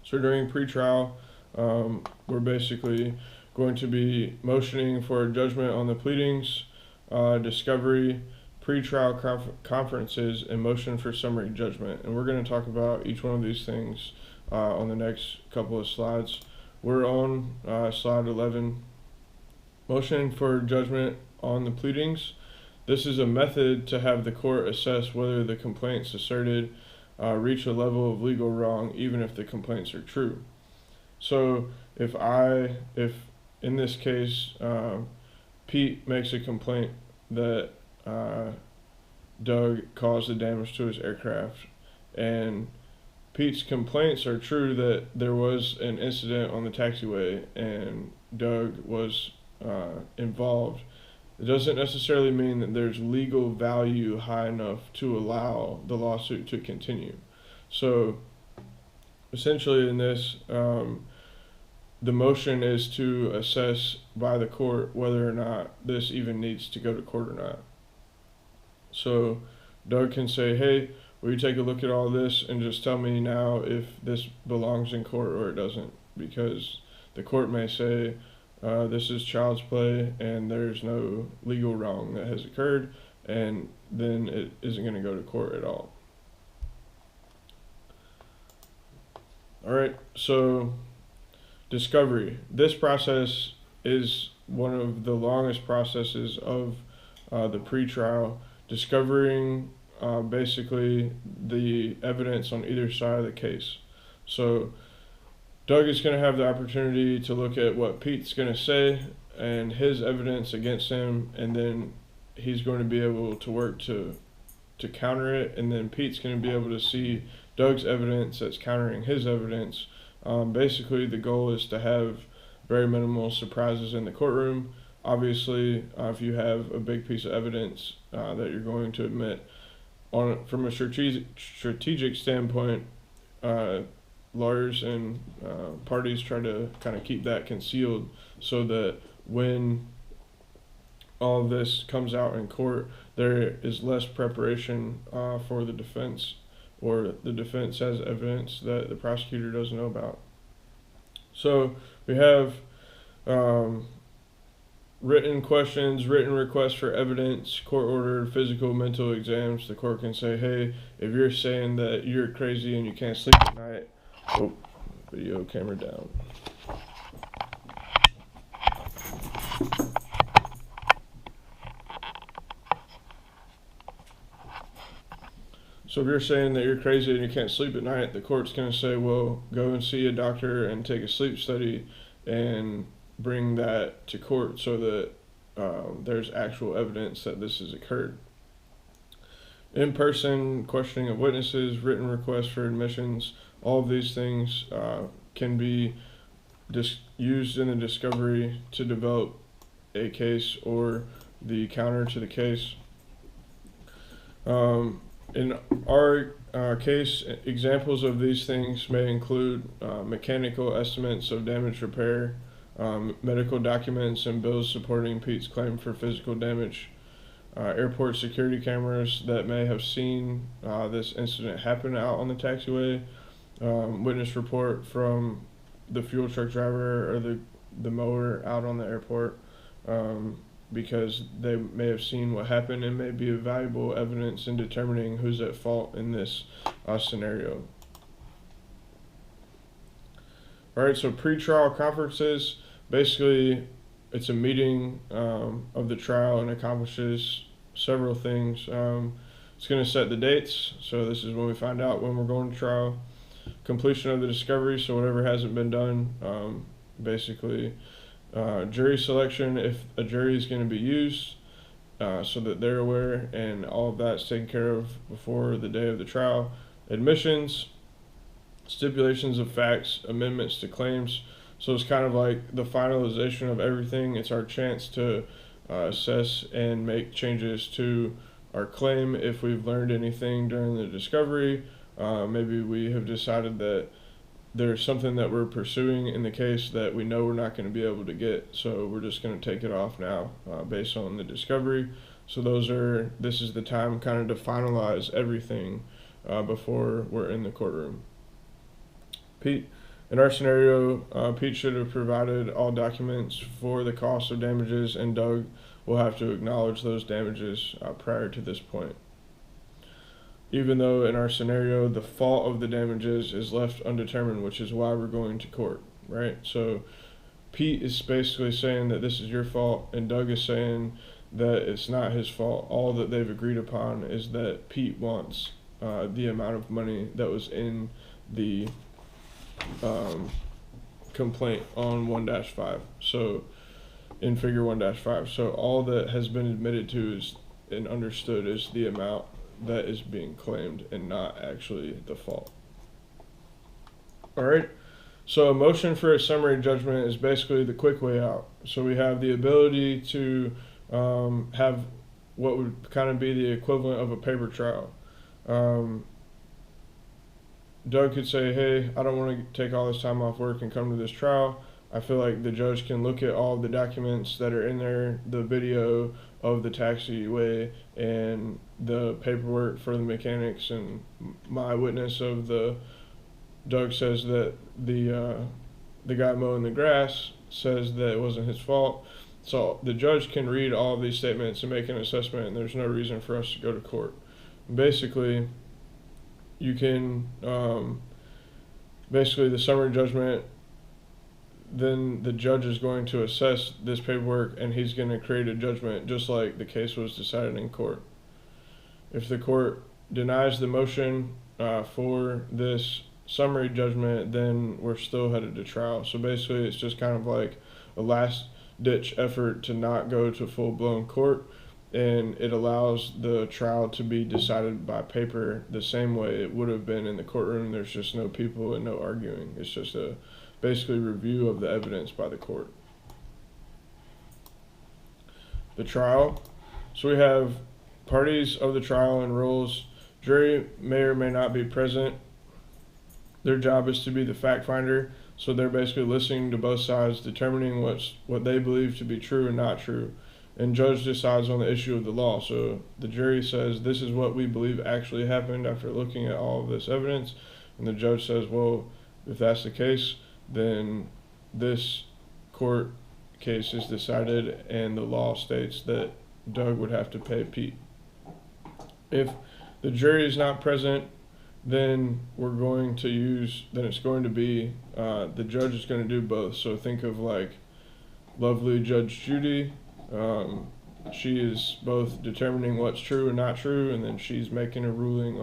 So during pretrial, we're basically going to be motioning for a judgment on the pleadings, discovery, pretrial conferences, and motion for summary judgment. And we're going to talk about each one of these things on the next couple of slides. We're on slide 11. Motion for judgment on the pleadings. This is a method to have the court assess whether the complaints asserted reach a level of legal wrong, even if the complaints are true. So if in this case, Pete makes a complaint that Doug caused the damage to his aircraft, and Pete's complaints are true that there was an incident on the taxiway and Doug was involved, it doesn't necessarily mean that there's legal value high enough to allow the lawsuit to continue. So essentially in this, the motion is to assess by the court whether or not this even needs to go to court or not. So Doug can say, hey, will you take a look at all this and just tell me now if this belongs in court or it doesn't? Because the court may say this is child's play and there's no legal wrong that has occurred, and then it isn't going to go to court at all. All right, so discovery. This process is one of the longest processes of the pretrial. Discovering basically the evidence on either side of the case. So Doug is going to have the opportunity to look at what Pete's going to say and his evidence against him, and then he's going to be able to work to counter it, and then Pete's going to be able to see Doug's evidence that's countering his evidence. Basically, the goal is to have very minimal surprises in the courtroom. Obviously, if you have a big piece of evidence that you're going to admit, from a strategic standpoint, lawyers and parties try to kind of keep that concealed so that when all of this comes out in court, there is less preparation for the defense, or the defense has evidence that the prosecutor doesn't know about. So we have written questions, written requests for evidence, court-ordered physical, mental exams. The court can say, hey, if you're saying that you're crazy and you can't sleep at night, video camera down. So if you're saying that you're crazy and you can't sleep at night, the court's going to say, well, go and see a doctor and take a sleep study and bring that to court so that there's actual evidence that this has occurred. In-person questioning of witnesses, written requests for admissions, all of these things can be used in the discovery to develop a case or the counter to the case. In our case, examples of these things may include mechanical estimates of damage repair, medical documents and bills supporting Pete's claim for physical damage, airport security cameras that may have seen this incident happen out on the taxiway, witness report from the fuel truck driver or the mower out on the airport, because they may have seen what happened and may be valuable evidence in determining who's at fault in this scenario. All right, so pretrial conferences, basically it's a meeting of the trial and accomplishes several things. It's going to set the dates, so this is when we find out when we're going to trial. Completion of the discovery, so whatever hasn't been done, basically jury selection, if a jury is going to be used, so that they're aware, and all of that's taken care of before the day of the trial. Admissions, stipulations of facts, amendments to claims. So it's kind of like the finalization of everything. It's our chance to assess and make changes to our claim if we've learned anything during the discovery. Maybe we have decided that there's something that we're pursuing in the case that we know we're not going to be able to get, so we're just going to take it off now based on the discovery. So this is the time kind of to finalize everything before we're in the courtroom. Pete, In our scenario, Pete should have provided all documents for the cost of damages, and Doug will have to acknowledge those damages prior to this point. Even though in our scenario, the fault of the damages is left undetermined, which is why we're going to court, right? So Pete is basically saying that this is your fault, and Doug is saying that it's not his fault. All that they've agreed upon is that Pete wants the amount of money that was in the complaint on 1-5. So in figure 1-5. So all that has been admitted to is and understood is the amount that is being claimed and not actually the fault. All right. So a motion for a summary judgment is basically the quick way out. So we have the ability to have what would kind of be the equivalent of a paper trial. Doug could say, hey, I don't want to take all this time off work and come to this trial. I feel like the judge can look at all the documents that are in there, the video of the taxiway and the paperwork for the mechanics, and my witness of the Doug says that the guy mowing the grass says that it wasn't his fault. So the judge can read all of these statements and make an assessment, and there's no reason for us to go to court. Basically, you can basically the summary judgment, then the judge is going to assess this paperwork and he's going to create a judgment just like the case was decided in court. If the court denies the motion for this summary judgment, then we're still headed to trial. So basically it's just kind of like a last ditch effort to not go to full-blown court, and it allows the trial to be decided by paper the same way it would have been in the courtroom. There's just no people and no arguing. It's just a basically review of the evidence by the court. The trial. So we have parties of the trial and rules. Jury may or may not be present. Their job is to be the fact finder. So they're basically listening to both sides, determining what they believe to be true and not true. And judge decides on the issue of the law. So the jury says, this is what we believe actually happened after looking at all of this evidence. And the judge says, well, if that's the case, then this court case is decided and the law states that Doug would have to pay Pete. If the jury is not present, then it's going to be, the judge is going to do both. So think of like lovely Judge Judy. She is both determining what's true and not true, and then she's making a ruling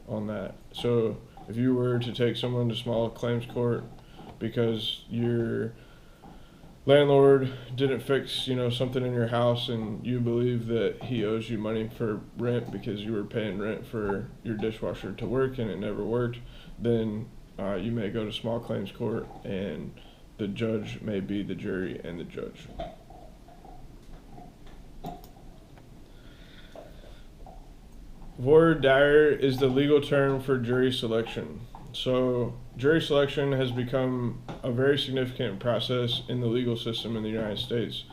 on that. So if you were to take someone to small claims court because your landlord didn't fix something in your house and you believe that he owes you money for rent because you were paying rent for your dishwasher to work and it never worked, then you may go to small claims court and the judge may be the jury and the judge. Voir dire is the legal term for jury selection. So jury selection has become a very significant process in the legal system in the United States.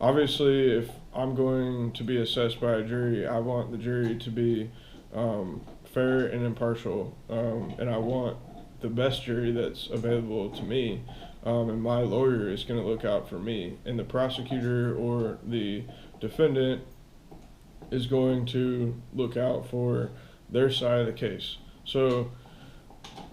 Obviously, if I'm going to be assessed by a jury, I want the jury to be fair and impartial, and I want the best jury that's available to me, and my lawyer is going to look out for me, and the prosecutor or the defendant is going to look out for their side of the case. So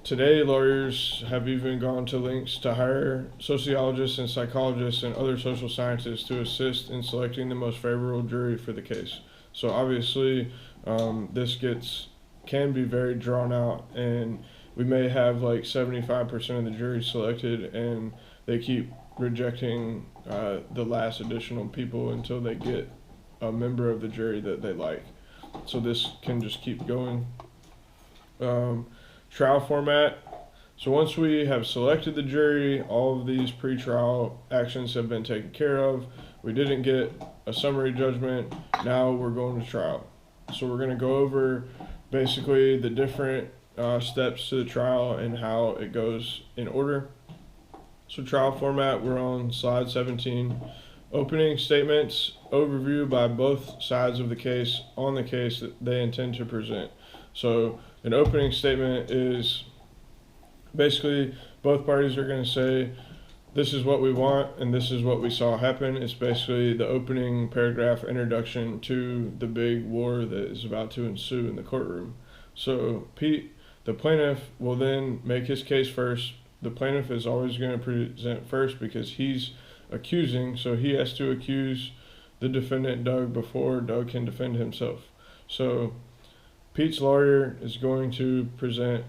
today, lawyers have even gone to lengths to hire sociologists and psychologists and other social scientists to assist in selecting the most favorable jury for the case. So obviously, this can be very drawn out, and we may have like 75% of the jury selected, and they keep rejecting the last additional people until they get a member of the jury that they like. So this can just keep going. Trial format. So once we have selected the jury, all of these pre-trial actions have been taken care of. We didn't get a summary judgment. Now we're going to trial. So we're going to go over basically the different steps to the trial and how it goes in order. So trial format, we're on slide 17. Opening statements, overview by both sides of the case on the case that they intend to present. So an opening statement is Basically, both parties are going to say, this is what we want and this is what we saw happen. It's basically the opening paragraph introduction to the big war that is about to ensue in the courtroom. So Pete, the plaintiff, will then make his case first. The plaintiff is always going to present first because he's accusing, so he has to accuse the defendant Doug before Doug can defend himself. So Pete's lawyer is going to present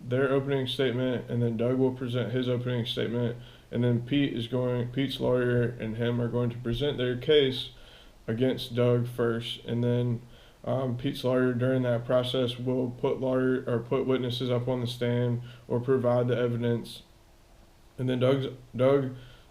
their opening statement, and then Doug will present his opening statement, and then Pete's lawyer and him are going to present their case against Doug first, and then Pete's lawyer during that process will put witnesses up on the stand or provide the evidence, and then Doug's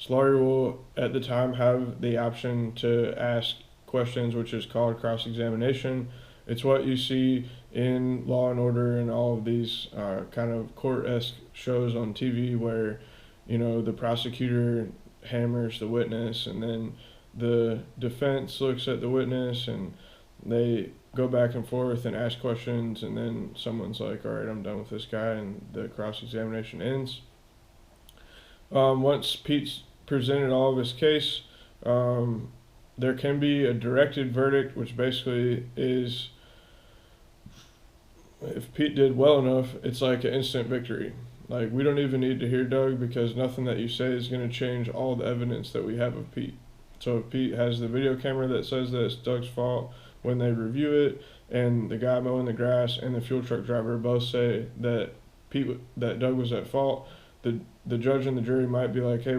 lawyer will at the time have the option to ask questions, which is called cross-examination. It's what you see in Law and Order and all of these kind of court-esque shows on TV where, the prosecutor hammers the witness and then the defense looks at the witness and they go back and forth and ask questions, and then someone's like, all right, I'm done with this guy, and the cross-examination ends. Once Pete's presented all of his case, there can be a directed verdict, which basically is, if Pete did well enough, it's like an instant victory. Like, we don't even need to hear Doug because nothing that you say is going to change all the evidence that we have of Pete. So if Pete has the video camera that says that it's Doug's fault when they review it, and the guy mowing the grass and the fuel truck driver both say that Doug was at fault, the judge and the jury might be like, hey,